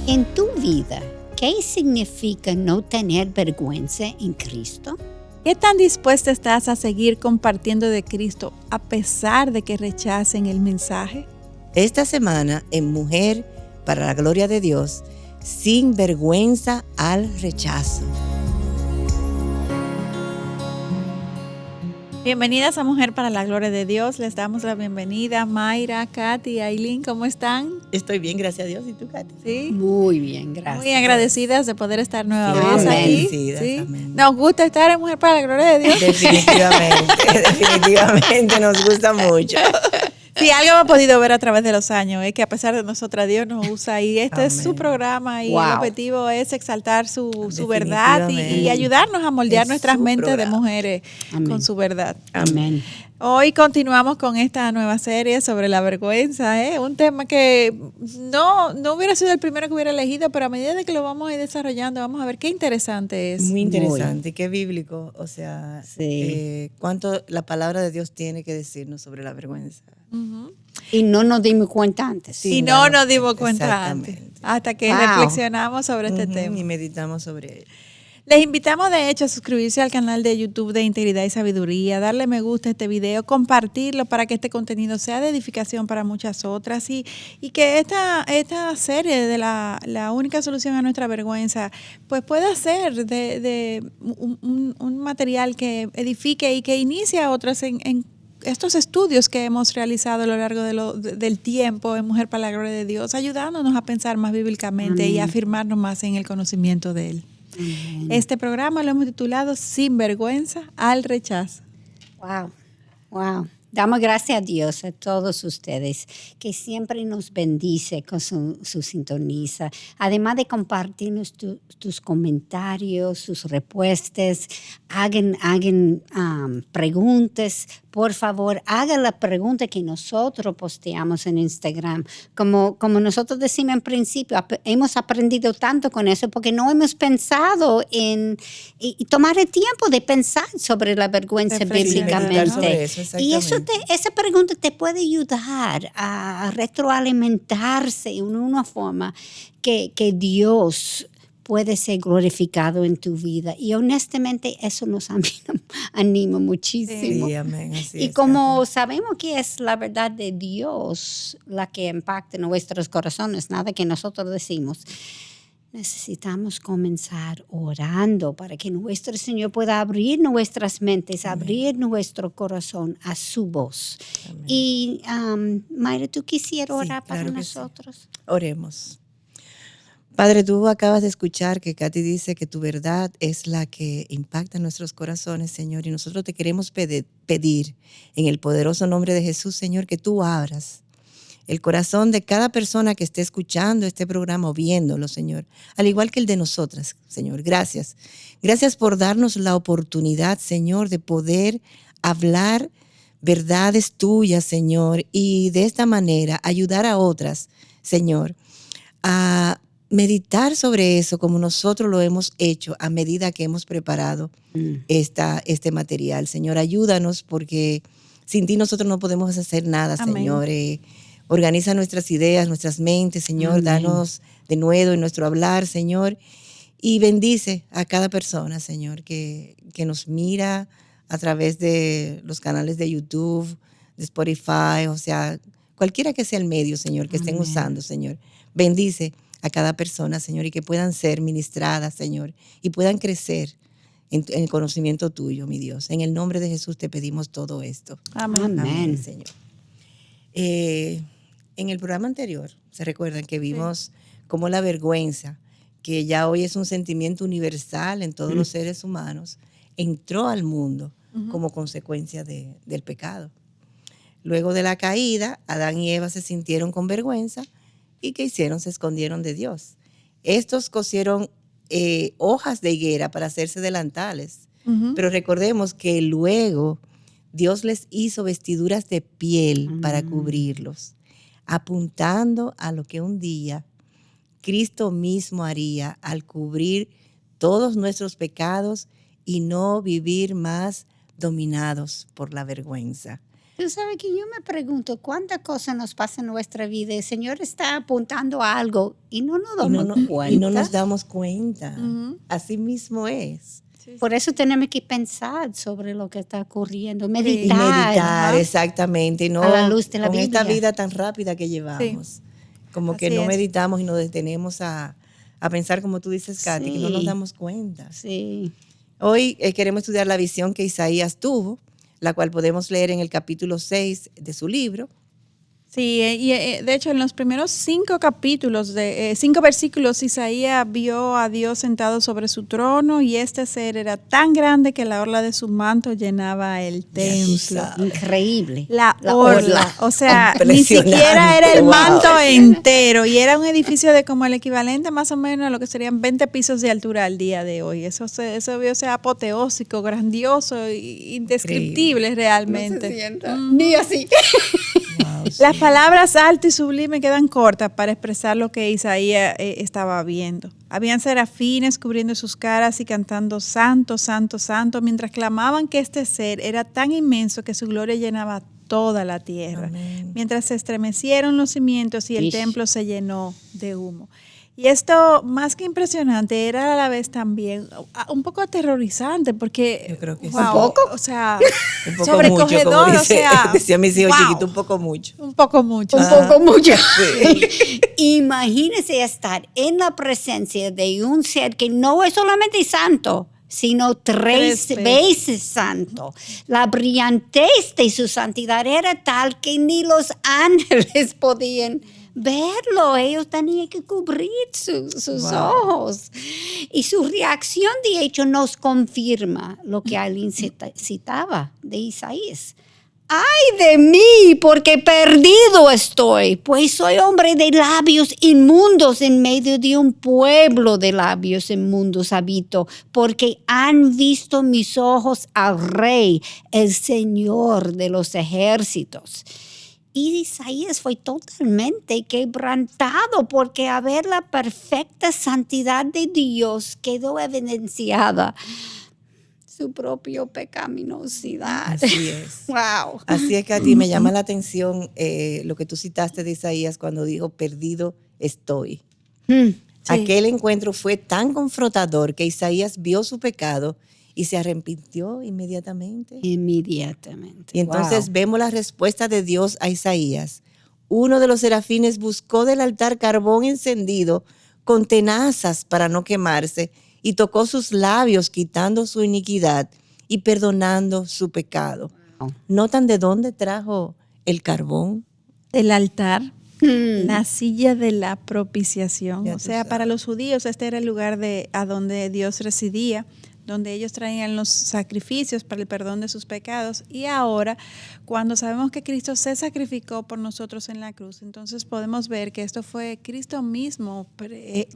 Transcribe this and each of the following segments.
En tu vida, ¿qué significa no tener vergüenza en Cristo? ¿Qué tan dispuesta estás a seguir compartiendo de Cristo a pesar de que rechacen el mensaje? Esta semana en Mujer para la Gloria de Dios, sin vergüenza al rechazo. Bienvenidas a Mujer para la Gloria de Dios. Les damos la bienvenida Mayra, Katy, Aileen. ¿Cómo están? Estoy bien, gracias a Dios. ¿Y tú, Katy? Sí. Muy bien, gracias. Muy agradecidas de poder estar nueva Sí, vez aquí. sí. Amén. Nos gusta estar en Mujer para la Gloria de Dios. Definitivamente nos gusta mucho. Si algo hemos podido ver a través de los años es que a pesar de nosotras, Dios nos usa y este es su programa y el objetivo es exaltar su verdad y ayudarnos a moldear nuestras mentes de mujeres con su verdad. Amén. Hoy continuamos con esta nueva serie sobre la vergüenza, un tema que no hubiera sido el primero que hubiera elegido, pero a medida de que lo vamos a ir desarrollando, vamos a ver qué interesante es. Muy interesante, qué bíblico, o sea, cuánto la palabra de Dios tiene que decirnos sobre la vergüenza. Uh-huh. Y no nos dimos cuenta antes. Sí, y no nos dimos cuenta antes, hasta que reflexionamos sobre este tema. Y meditamos sobre él. Les invitamos de hecho a suscribirse al canal de YouTube de Integridad y Sabiduría, darle me gusta a este video, compartirlo para que este contenido sea de edificación para muchas otras y que esta serie de la única solución a nuestra vergüenza pues pueda ser de un material que edifique y que inicie a otras en estos estudios que hemos realizado a lo largo del tiempo en Mujer para la Gloria de Dios, ayudándonos a pensar más bíblicamente y a afirmarnos más en el conocimiento de Él. Amén. Este programa lo hemos titulado Sin vergüenza al rechazo. Wow. Damos gracias a Dios a todos ustedes que siempre nos bendice con su sintoniza. Además de compartirnos tus comentarios, sus respuestas, hagan preguntas. Por favor, hagan la pregunta que nosotros posteamos en Instagram. Como nosotros decimos en principio, hemos aprendido tanto con eso porque no hemos pensado en y tomar el tiempo de pensar sobre la vergüenza bíblicamente. Sobre eso, y esa pregunta te puede ayudar a retroalimentarse en una forma que Dios puede ser glorificado en tu vida. Y honestamente eso nos anima muchísimo. Sí, amén. Y como sabemos que es la verdad de Dios la que impacta nuestros corazones, nada que nosotros decimos, necesitamos comenzar orando para que nuestro Señor pueda abrir nuestras mentes, amén, abrir nuestro corazón a su voz. Amén. Y Mayra, ¿tú quisieras orar para nosotros? Sí. Oremos. Padre, tú acabas de escuchar que Katy dice que tu verdad es la que impacta nuestros corazones, Señor, y nosotros te queremos pedir en el poderoso nombre de Jesús, Señor, que tú abras el corazón de cada persona que esté escuchando este programa o viéndolo, Señor, al igual que el de nosotras, Señor. Gracias. Gracias por darnos la oportunidad, Señor, de poder hablar verdades tuyas, Señor, y de esta manera ayudar a otras, Señor, a meditar sobre eso como nosotros lo hemos hecho a medida que hemos preparado este material. Señor, ayúdanos porque sin ti nosotros no podemos hacer nada, amén, Señor. Organiza nuestras ideas, nuestras mentes, Señor. Amén. Danos de nuevo en nuestro hablar, Señor. Y bendice a cada persona, Señor, que nos mira a través de los canales de YouTube, de Spotify, o sea, cualquiera que sea el medio, Señor, que estén usando, Señor. Bendice a cada persona, Señor, y que puedan ser ministradas, Señor, y puedan crecer en el conocimiento tuyo, mi Dios. En el nombre de Jesús te pedimos todo esto. Amén. Amén, Señor. En el programa anterior, se recuerdan que vimos cómo la vergüenza, que ya hoy es un sentimiento universal en todos los seres humanos, entró al mundo como consecuencia del pecado. Luego de la caída, Adán y Eva se sintieron con vergüenza y ¿qué hicieron? Se escondieron de Dios. Estos cosieron hojas de higuera para hacerse delantales, pero recordemos que luego Dios les hizo vestiduras de piel para cubrirlos, apuntando a lo que un día Cristo mismo haría al cubrir todos nuestros pecados y no vivir más dominados por la vergüenza. Tú sabes que yo me pregunto cuántas cosas nos pasan en nuestra vida. El Señor está apuntando a algo y no nos damos cuenta. Y no nos damos cuenta. Ujú. Así mismo es. Por eso tenemos que pensar sobre lo que está ocurriendo, Y meditar. meditar, exactamente. Y no A la luz de la con esta Biblia. vida tan rápida que llevamos. Como que Así no es. meditamos y nos detenemos a pensar, como tú dices, Katy, que no nos Sí. damos cuenta. Sí. Hoy queremos estudiar la visión que Isaías tuvo, la cual podemos leer en el capítulo 6 de su libro. Sí, y de hecho en los primeros 5 capítulos, 5 versículos, Isaías vio a Dios sentado sobre su trono y este ser era tan grande que la orla de su manto llenaba el templo. Increíble. La orla, o sea, ni Impresionante, siquiera era el wow. manto entero y era un edificio de como el equivalente más o menos a lo que serían 20 pisos de altura al día de hoy. Eso vio ser apoteósico, grandioso, indescriptible realmente. Ni así. Wow, sí. Las palabras alto y sublime quedan cortas para expresar lo que Isaías estaba viendo. Habían serafines cubriendo sus caras y cantando santo, santo, santo, mientras clamaban que este ser era tan inmenso que su gloria llenaba toda la tierra. Amén. Mientras se estremecieron los cimientos y el Ish. templo se llenó de humo. Y esto, más que impresionante, era a la vez también un poco aterrorizante porque, Yo creo que sí. wow, ¿Un poco? o sea, Un poco sobrecogedor, mucho, como o sea, decían mis hijos wow. chiquitos, un poco mucho. Un poco mucho. Un poco mucho. Imagínese estar en la presencia de un ser que no es solamente santo, sino tres veces santo. La brillantez de su santidad era tal que ni los ángeles podían verlo. Ellos tenían que cubrir sus ojos. Y su reacción, de hecho, nos confirma lo que alguien citaba de Isaías. ¡Ay de mí, porque perdido estoy! Pues soy hombre de labios inmundos, en medio de un pueblo de labios inmundos habito, porque han visto mis ojos al Rey, el Señor de los ejércitos. Y Isaías fue totalmente quebrantado porque a ver la perfecta santidad de Dios quedó evidenciada su propia pecaminosidad. Así es. Wow. Así es que a ti me llama la atención lo que tú citaste de Isaías cuando dijo, perdido estoy. Aquel encuentro fue tan confrontador que Isaías vio su pecado y se arrepintió inmediatamente. Inmediatamente. Y entonces vemos la respuesta de Dios a Isaías. Uno de los serafines buscó del altar carbón encendido con tenazas para no quemarse y tocó sus labios quitando su iniquidad y perdonando su pecado. Wow. ¿Notan de dónde trajo el carbón? El altar, la silla de la propiciación. Ya O tú sea, sabes. para los judíos este era el lugar a donde Dios residía, donde ellos traían los sacrificios para el perdón de sus pecados. Y ahora, cuando sabemos que Cristo se sacrificó por nosotros en la cruz, entonces podemos ver que esto fue Cristo mismo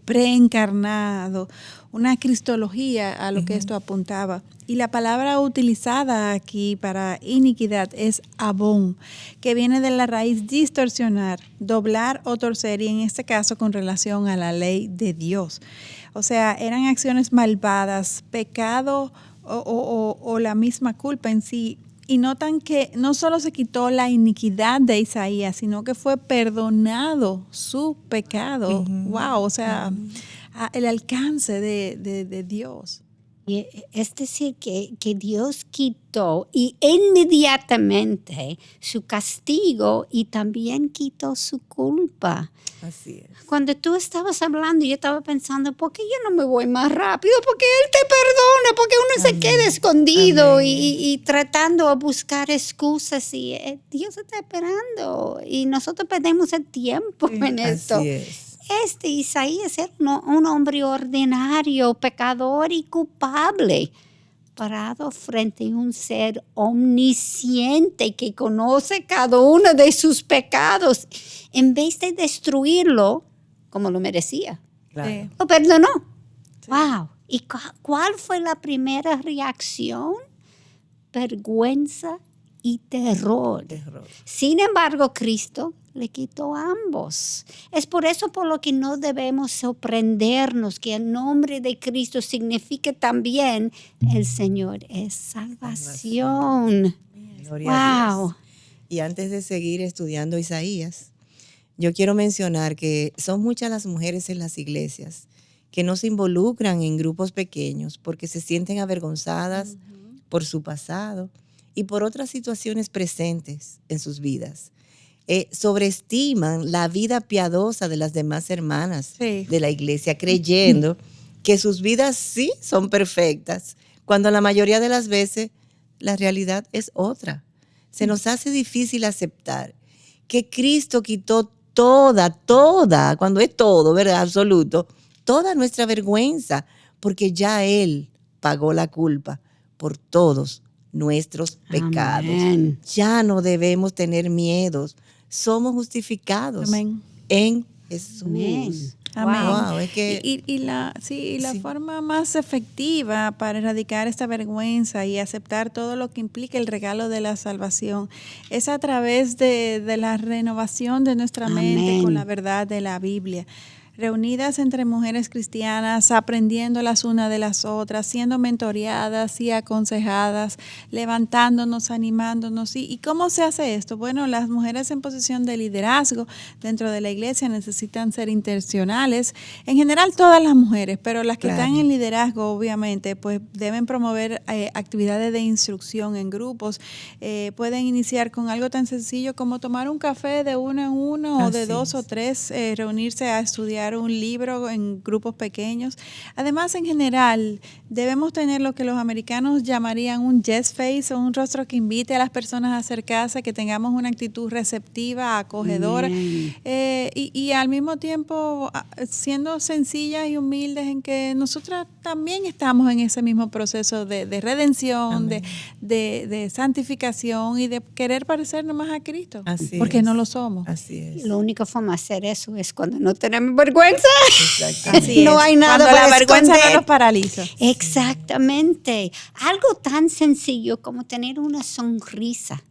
preencarnado, una cristología a lo que esto apuntaba. Y la palabra utilizada aquí para iniquidad es abón, que viene de la raíz distorsionar, doblar o torcer, y en este caso con relación a la ley de Dios. O sea, eran acciones malvadas, pecado o la misma culpa en sí. Y notan que no solo se quitó la iniquidad de Isaías, sino que fue perdonado su pecado. Wow, o sea, el alcance de Dios. Y es decir, que Dios quitó y inmediatamente su castigo y también quitó su culpa. Así es. Cuando tú estabas hablando, yo estaba pensando, ¿por qué yo no me voy más rápido? Porque Él te perdona, porque uno se queda escondido y tratando de buscar excusas y Dios está esperando y nosotros perdemos el tiempo en esto. Así es. Isaías era un hombre ordinario, pecador y culpable, parado frente a un ser omnisciente que conoce cada uno de sus pecados. En vez de destruirlo, como lo merecía, Claro. lo perdonó. Sí. Wow. ¿Y cuál fue la primera reacción? Vergüenza y terror. Sin embargo, Cristo le quitó a ambos. Es por eso por lo que no debemos sorprendernos que el nombre de Cristo significa también el Señor es salvación. Gloria a Dios. Y antes de seguir estudiando Isaías, yo quiero mencionar que son muchas las mujeres en las iglesias que no se involucran en grupos pequeños porque se sienten avergonzadas por su pasado y por otras situaciones presentes en sus vidas. Sobreestiman la vida piadosa de las demás hermanas de la iglesia, creyendo que sus vidas sí son perfectas, cuando la mayoría de las veces la realidad es otra. Se nos hace difícil aceptar que Cristo quitó toda, cuando es todo, ¿verdad? Absoluto, toda nuestra vergüenza, porque ya Él pagó la culpa por todos nuestros pecados. Amén. Ya no debemos tener miedos. Somos justificados en Jesús. Amén. Amén. Wow, es que Y la forma más efectiva para erradicar esta vergüenza y aceptar todo lo que implica el regalo de la salvación es a través de la renovación de nuestra mente con la verdad de la Biblia. Reunidas entre mujeres cristianas, aprendiendo las unas de las otras, siendo mentoreadas y aconsejadas, levantándonos, animándonos. ¿Y cómo se hace esto? Bueno, las mujeres en posición de liderazgo dentro de la iglesia necesitan ser intencionales. En general todas las mujeres, pero las que están en liderazgo, obviamente, pues deben promover actividades de instrucción en grupos. Pueden iniciar con algo tan sencillo como tomar un café de uno en uno o de dos o tres, reunirse a estudiar un libro en grupos pequeños. Además, en general, debemos tener lo que los americanos llamarían un yes face, o un rostro que invite a las personas a acercarse, que tengamos una actitud receptiva, acogedora, y al mismo tiempo siendo sencillas y humildes en que nosotras también estamos en ese mismo proceso de redención, de santificación y de querer parecernos más a Cristo, porque no lo somos. Así es. La única forma de hacer eso es cuando no tenemos vergüenza. Así no hay nada cuando para la vergüenza esconder. no nos paraliza. Exactamente. Algo tan sencillo como tener una sonrisa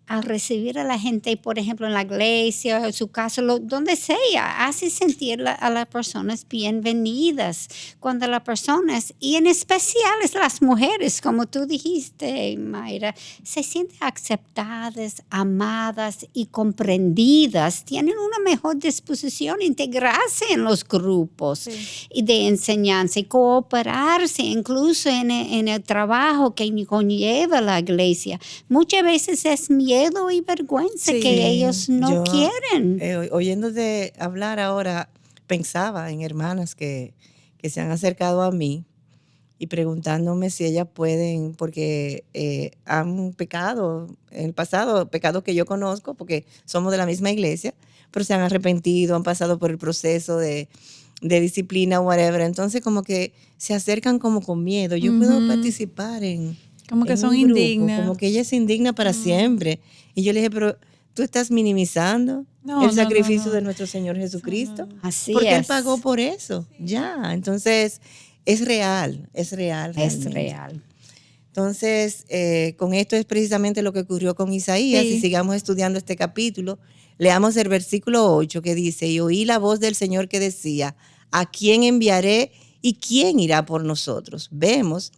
al recibir a la gente, por ejemplo, en la iglesia, en su casa, donde sea, hace sentir a las personas bienvenidas. Cuando las personas, y en especial las mujeres, como tú dijiste, Mayra, se sienten aceptadas, amadas y comprendidas, tienen una mejor disposición a integrarse en los grupos y de enseñanza y cooperarse incluso en el trabajo que conlleva la iglesia. Muchas veces es miedo y vergüenza que ellos no quieren. Oyéndote hablar ahora, pensaba en hermanas que se han acercado a mí y preguntándome si ellas pueden, porque han pecado en el pasado, pecados que yo conozco, porque somos de la misma iglesia, pero se han arrepentido, han pasado por el proceso de disciplina, whatever. Entonces como que se acercan como con miedo. Yo puedo participar como que en son un grupo, indignas. como que ella es indigna para siempre. Y yo le dije, pero tú estás minimizando el sacrificio de nuestro Señor Jesucristo. Así porque es. Él pagó por eso. Ya, entonces es real. Realmente. Es real. Entonces, con esto es precisamente lo que ocurrió con Isaías. Y sigamos estudiando este capítulo. Leamos el versículo 8 que dice, y oí la voz del Señor que decía, ¿a quién enviaré y quién irá por nosotros? Vemos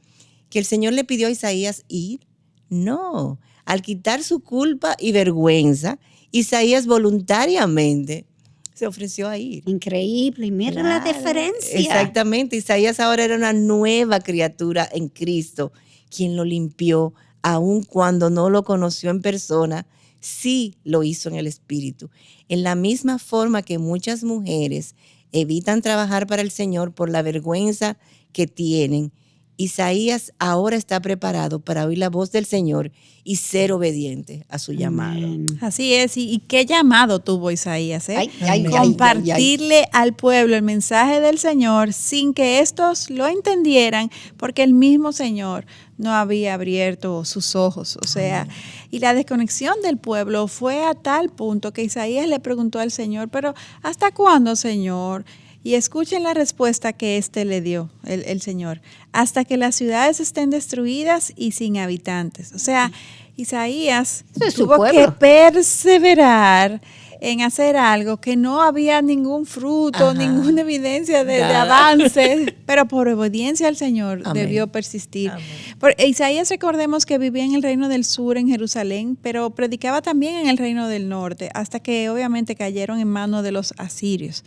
que el Señor le pidió a Isaías ir. No, al quitar su culpa y vergüenza, Isaías voluntariamente se ofreció a ir. Increíble, mira la diferencia. Exactamente, Isaías ahora era una nueva criatura en Cristo, quien lo limpió, aun cuando no lo conoció en persona, sí lo hizo en el Espíritu. En la misma forma que muchas mujeres evitan trabajar para el Señor por la vergüenza que tienen, Isaías ahora está preparado para oír la voz del Señor y ser obediente a su llamado. Así es, y qué llamado tuvo Isaías, ¿eh? Ay, compartirle al pueblo el mensaje del Señor sin que estos lo entendieran, porque el mismo Señor no había abierto sus ojos, o sea, y la desconexión del pueblo fue a tal punto que Isaías le preguntó al Señor, pero ¿hasta cuándo, Señor? Y escuchen la respuesta que le dio el Señor. Hasta que las ciudades estén destruidas y sin habitantes. O sea, Isaías tuvo que perseverar en hacer algo que no había ningún fruto, Ajá. ninguna evidencia de Nada. avance, pero por obediencia al Señor Amén. debió persistir. Amén. Isaías, recordemos que vivía en el reino del sur, en Jerusalén, pero predicaba también en el reino del norte, hasta que obviamente cayeron en manos de los asirios.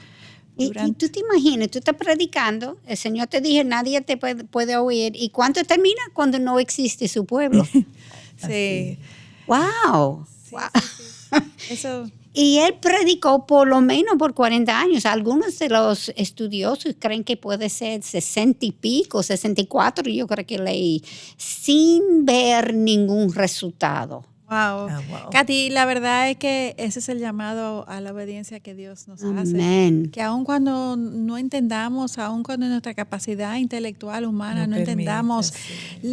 Y tú te imaginas, tú estás predicando, el Señor te dice, nadie te puede oír. ¿Y cuándo termina? Cuando no existe su pueblo. Sí. ¡Wow! Sí, Wow. sí, sí. Eso. Y él predicó por lo menos por 40 años. Algunos de los estudiosos creen que puede ser 60 y pico, 64, yo creo que leí, sin ver ningún resultado. Wow. Wow. Katy, la verdad es que ese es el llamado a la obediencia que Dios nos hace. Amén. Que aun cuando no entendamos, aun cuando nuestra capacidad intelectual humana no permita, entendamos sí.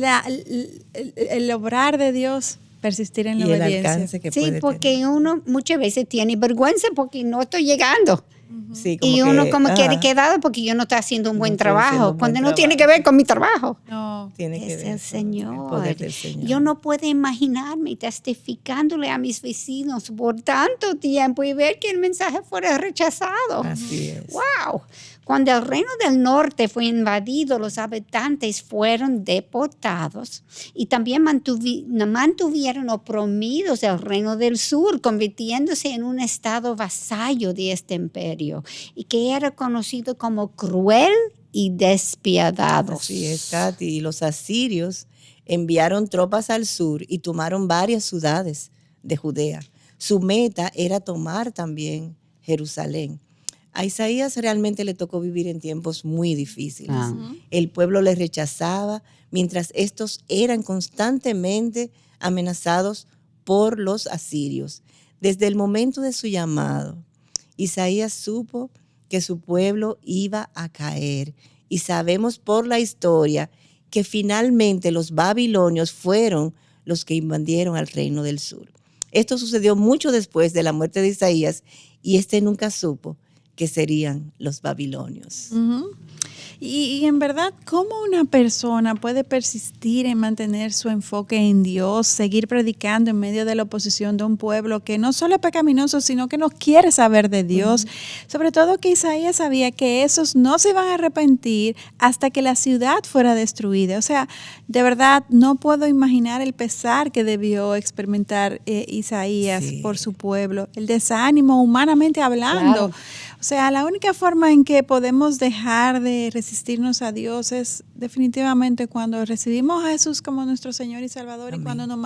el obrar de Dios, persistir en la Y el obediencia. alcance que Sí, puede porque tener. uno muchas veces tiene vergüenza porque no estoy llegando. Sí, Y uno como quiere ajá, quedar porque yo no estoy haciendo un No buen estoy haciendo trabajo, un cuando buen no tiene que trabajo. ver con mi trabajo. No. tiene que Es ver el con Señor. el poder del Señor. Yo no puedo imaginarme testificándole a mis vecinos por tanto tiempo y ver que el mensaje fuera rechazado. Así es. ¡Wow! Cuando el reino del norte fue invadido, los habitantes fueron deportados y también mantuvieron oprimidos el reino del sur, convirtiéndose en un estado vasallo de este imperio y que era conocido como cruel y despiadados. Así es, Katy. Y los asirios enviaron tropas al sur y tomaron varias ciudades de Judea. Su meta era tomar también Jerusalén. A Isaías realmente le tocó vivir en tiempos muy difíciles. El pueblo le rechazaba, mientras estos eran constantemente amenazados por los asirios. Desde el momento de su llamado, Isaías supo que su pueblo iba a caer. Y sabemos por la historia que finalmente los babilonios fueron los que invadieron al reino del sur. Esto sucedió mucho después de la muerte de Isaías y nunca supo que serían los babilonios. Uh-huh. Y en verdad, ¿cómo una persona puede persistir en mantener su enfoque en Dios, seguir predicando en medio de la oposición de un pueblo que no solo es pecaminoso, sino que no quiere saber de Dios? Uh-huh. Sobre todo que Isaías sabía que esos no se iban a arrepentir hasta que la ciudad fuera destruida. O sea, de verdad, no puedo imaginar el pesar que debió experimentar Isaías por su pueblo, el desánimo humanamente hablando. Claro. O sea, la única forma en que podemos dejar de resistirnos a Dios es definitivamente cuando recibimos a Jesús como nuestro Señor y Salvador. Amén. Y cuando nos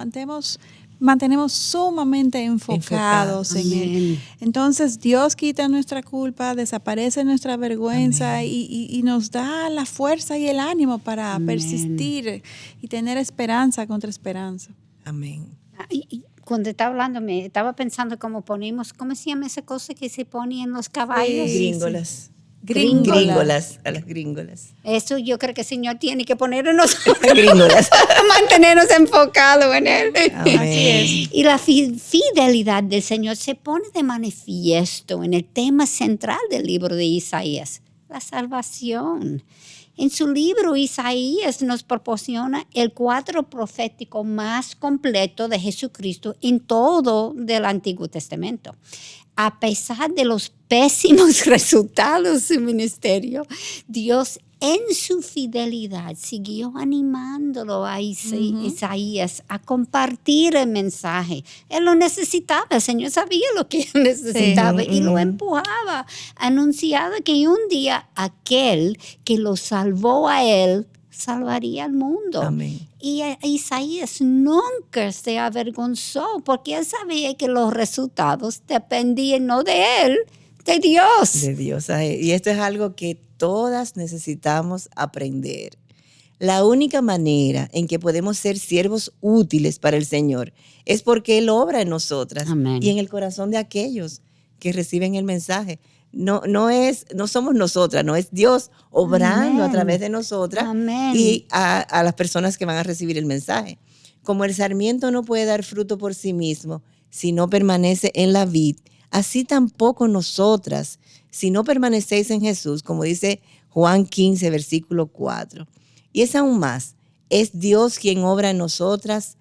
mantenemos sumamente enfocados en Él. Entonces Dios quita nuestra culpa, desaparece nuestra vergüenza y nos da la fuerza y el ánimo para persistir y tener esperanza contra esperanza. Amén. Cuando estaba hablando, me estaba pensando cómo se llama esa cosa que se pone en los caballos? Gringolas. Gringolas. A las gringolas. Eso yo creo que el Señor tiene que poner en nosotros. Gringolas. Mantenernos enfocados en Él. Amén. Así es. Y la fidelidad del Señor se pone de manifiesto en el tema central del libro de Isaías, la salvación. En su libro, Isaías nos proporciona el cuadro profético más completo de Jesucristo en todo el Antiguo Testamento. A pesar de los pésimos resultados de su ministerio, Dios en su fidelidad siguió animándolo a Isaías a compartir el mensaje. Él lo necesitaba, el Señor sabía lo que él necesitaba y lo empujaba. Anunciaba que un día aquel que lo salvó a él salvaría al mundo. Amén. Y Isaías nunca se avergonzó porque él sabía que los resultados dependían no de él, de Dios. De Dios. Y esto es algo que todas necesitamos aprender. La única manera en que podemos ser siervos útiles para el Señor es porque Él obra en nosotras. Amén. Y en el corazón de aquellos que reciben el mensaje. No somos nosotras, no es Dios obrando a través de nosotras y a las personas que van a recibir el mensaje. Como el sarmiento no puede dar fruto por sí mismo si no permanece en la vid, así tampoco nosotras, si no permanecéis en Jesús, como dice Juan 15, versículo 4. Y es aún más, es Dios quien obra en nosotras,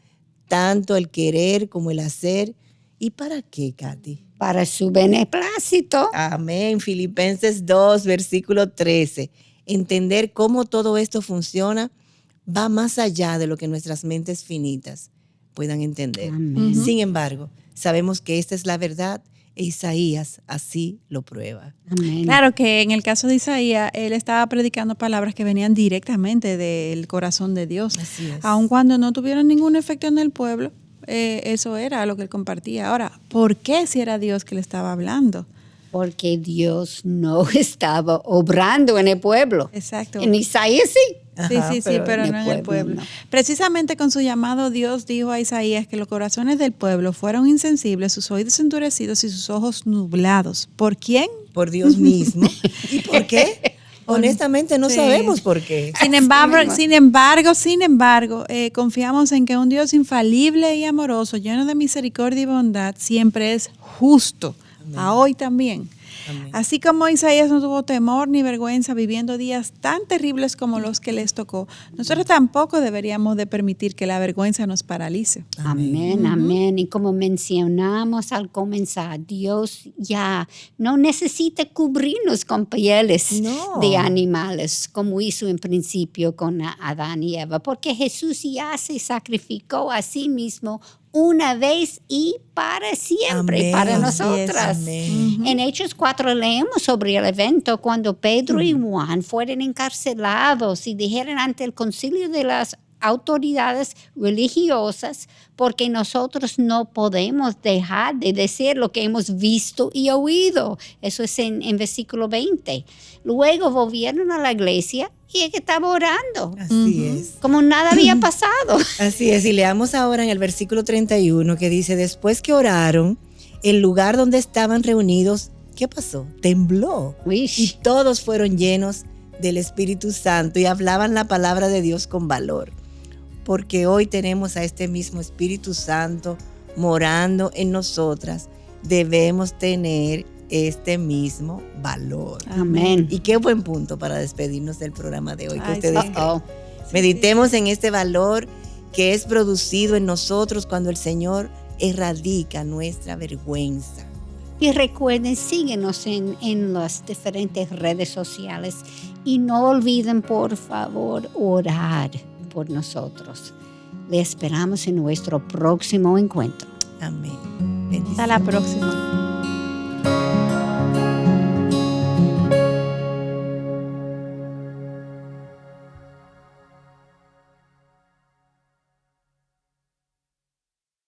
tanto el querer como el hacer, ¿Y para qué, Katy? Para su beneplácito. Amén. Filipenses 2, versículo 13. Entender cómo todo esto funciona va más allá de lo que nuestras mentes finitas puedan entender. Amén. Sin embargo, sabemos que esta es la verdad e Isaías así lo prueba. Amén. Claro que en el caso de Isaías, él estaba predicando palabras que venían directamente del corazón de Dios. Así es. Aun cuando no tuvieron ningún efecto en el pueblo, eso era lo que él compartía. Ahora, ¿por qué si era Dios que le estaba hablando? Porque Dios no estaba obrando en el pueblo. Exacto. En Isaías sí. Ajá, Sí, pero no en el pueblo. no. Precisamente con su llamado, Dios dijo a Isaías que los corazones del pueblo fueron insensibles, sus oídos endurecidos y sus ojos nublados. ¿Por quién? Por Dios mismo. ¿Y por qué? Honestamente no sabemos por qué. Sin embargo, confiamos en que un Dios infalible y amoroso, lleno de misericordia y bondad, siempre es justo. Amén. A hoy también. Amén. Así como Isaías no tuvo temor ni vergüenza viviendo días tan terribles como los que les tocó, nosotros tampoco deberíamos de permitir que la vergüenza nos paralice. Amén, amén. Y como mencionamos al comenzar, Dios ya no necesita cubrirnos con pieles No. de animales, como hizo en principio con Adán y Eva, porque Jesús ya se sacrificó a sí mismo una vez y para siempre, Amén. para Así es, nosotras. amén. En Hechos 4 leemos sobre el evento cuando Pedro y Juan fueron encarcelados y dijeron ante el concilio de las autoridades religiosas, porque nosotros no podemos dejar de decir lo que hemos visto y oído. Eso es en versículo 20. Luego volvieron a la iglesia y él estaba orando, Así es. como nada había pasado. Así es, y leamos ahora en el versículo 31 que dice, después que oraron, el lugar donde estaban reunidos, ¿qué pasó? Tembló. Uy. Y todos fueron llenos del Espíritu Santo y hablaban la palabra de Dios con valor. Porque hoy tenemos a este mismo Espíritu Santo morando en nosotras. Debemos tener este mismo valor. Amén. Y qué buen punto para despedirnos del programa de hoy. Que Ay, ustedes sí. creen. Meditemos en este valor que es producido en nosotros cuando el Señor erradica nuestra vergüenza. Y recuerden, síguenos en las diferentes redes sociales y no olviden, por favor, orar por nosotros. Le esperamos en nuestro próximo encuentro. Amén. Bendiciones. Hasta la próxima.